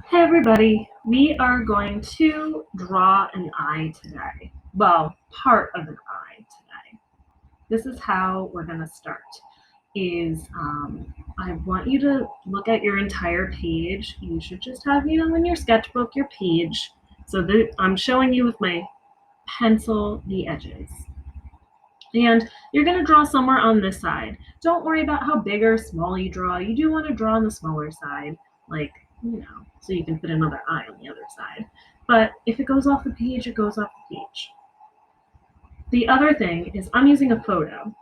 Hey everybody, we are going to draw an eye today. Well, part of an eye today. This is how we're going to start. I want you to look at your entire page. You should just have, in your sketchbook, your page. So I'm showing you with my pencil the edges. And you're going to draw somewhere on this side. Don't worry about how big or small you draw. You do want to draw on the smaller side, so you can fit another eye on the other side. But if it goes off the page, it goes off the page. The other thing is I'm using a photo.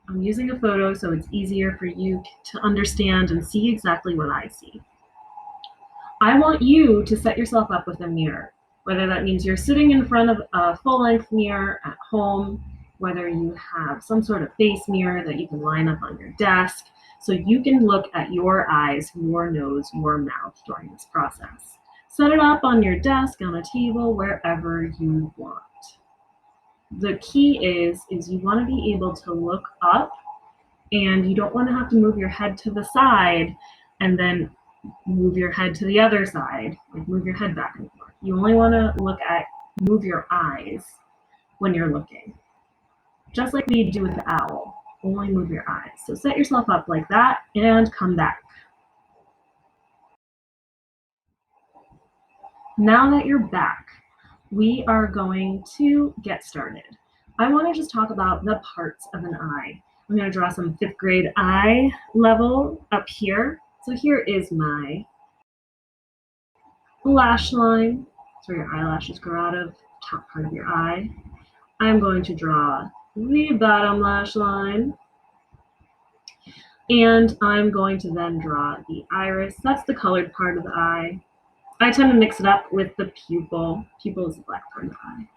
I'm using a photo so it's easier for you to understand and see exactly what I see. I want you to set yourself up with a mirror, whether that means you're sitting in front of a full-length mirror at home, whether you have some sort of face mirror that you can line up on your desk, so you can look at your eyes, your nose, your mouth during this process. Set it up on your desk, on a table, wherever you want. The key is you want to be able to look up, and you don't want to have to move your head to the side and then move your head to the other side, like move your head back and forth. You only want to move your eyes when you're looking. Just like we do with the owl, only move your eyes. So set yourself up like that and come back. Now that you're back, we are going to get started. I want to just talk about the parts of an eye. I'm going to draw some 5th grade eye level up here. So here is my lash line. That's where your eyelashes grow out of, top part of your eye. I'm going to draw the bottom lash line. And I'm going to then draw the iris. That's the colored part of the eye. I tend to mix it up with the pupil. Pupil is the black part of the eye.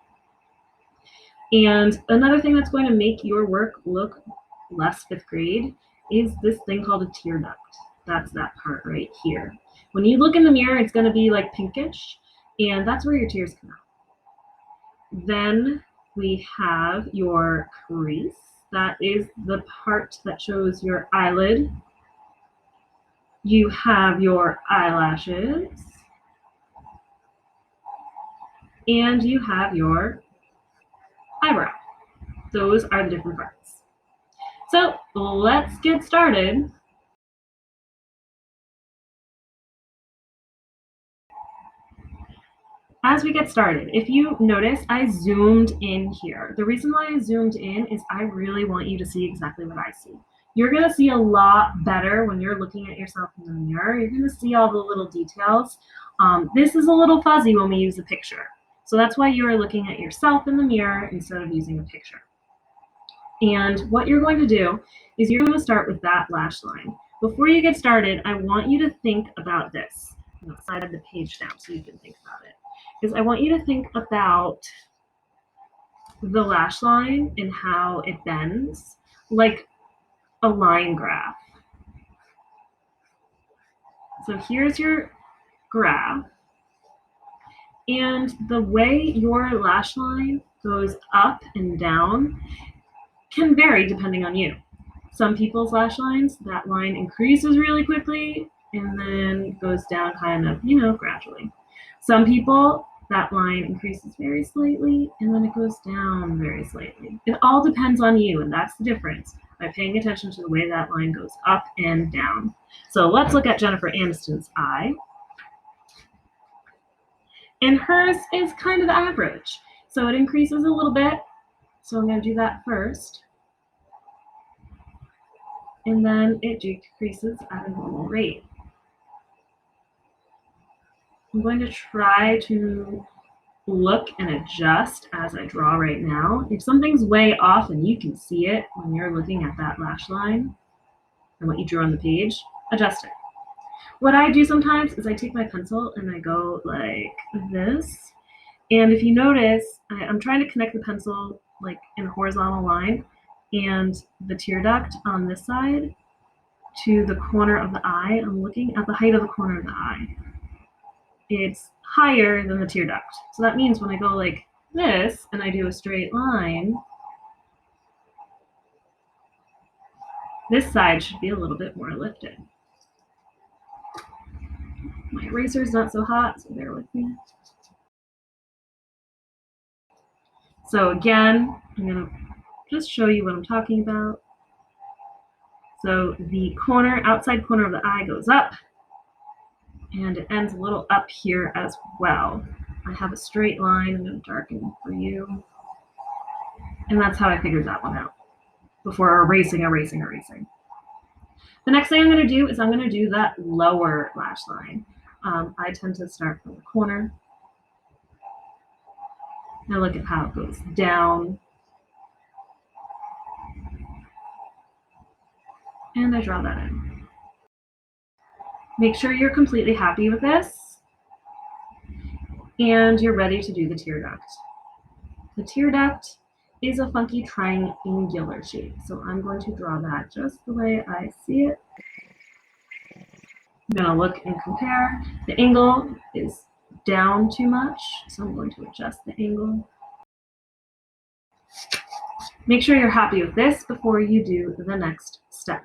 And another thing that's going to make your work look less 5th grade is this thing called a tear duct. That's that part right here. When you look in the mirror, it's going to be like pinkish, and that's where your tears come out. Then we have your crease. That is the part that shows your eyelid. You have your eyelashes. And you have your eyebrow. Those are the different parts. So let's get started. As we get started, if you notice, I zoomed in here. The reason why I zoomed in is I really want you to see exactly what I see. You're going to see a lot better when you're looking at yourself in the mirror. You're going to see all the little details. This is a little fuzzy when we use a picture. So that's why you are looking at yourself in the mirror instead of using a picture. And what you're going to do is you're going to start with that lash line. Before you get started, I want you to think about this. I'm going to slide the page down so you can think about it. Is I want you to think about the lash line and how it bends like a line graph. So here's your graph, and the way your lash line goes up and down can vary depending on you. Some people's lash lines, that line increases really quickly and then goes down kind of, gradually. Some people, that line increases very slightly and then it goes down very slightly. It all depends on you, and that's the difference by paying attention to the way that line goes up and down. So let's look at Jennifer Aniston's eye. And hers is kind of average. So it increases a little bit. So I'm going to do that first. And then it decreases at a normal rate. I'm going to try to look and adjust as I draw right now. If something's way off, and you can see it when you're looking at that lash line and what you drew on the page, adjust it. What I do sometimes is I take my pencil and I go like this. And if you notice, I'm trying to connect the pencil like in a horizontal line and the tear duct on this side to the corner of the eye. I'm looking at the height of the corner of the eye. It's higher than the tear duct. So that means when I go like this and I do a straight line, this side should be a little bit more lifted. My eraser is not so hot, so bear with me. So again, I'm going to just show you what I'm talking about. So the outside corner of the eye goes up, and it ends a little up here as well. I have a straight line. I'm going to darken for you. And that's how I figured that one out before erasing. The next thing I'm going to do is I'm going to do that lower lash line. I tend to start from the corner. Now look at how it goes down. And I draw that in. Make sure you're completely happy with this. And you're ready to do the tear duct. The tear duct is a funky triangular shape. So I'm going to draw that just the way I see it. I'm going to look and compare. The angle is down too much, so I'm going to adjust the angle. Make sure you're happy with this before you do the next step.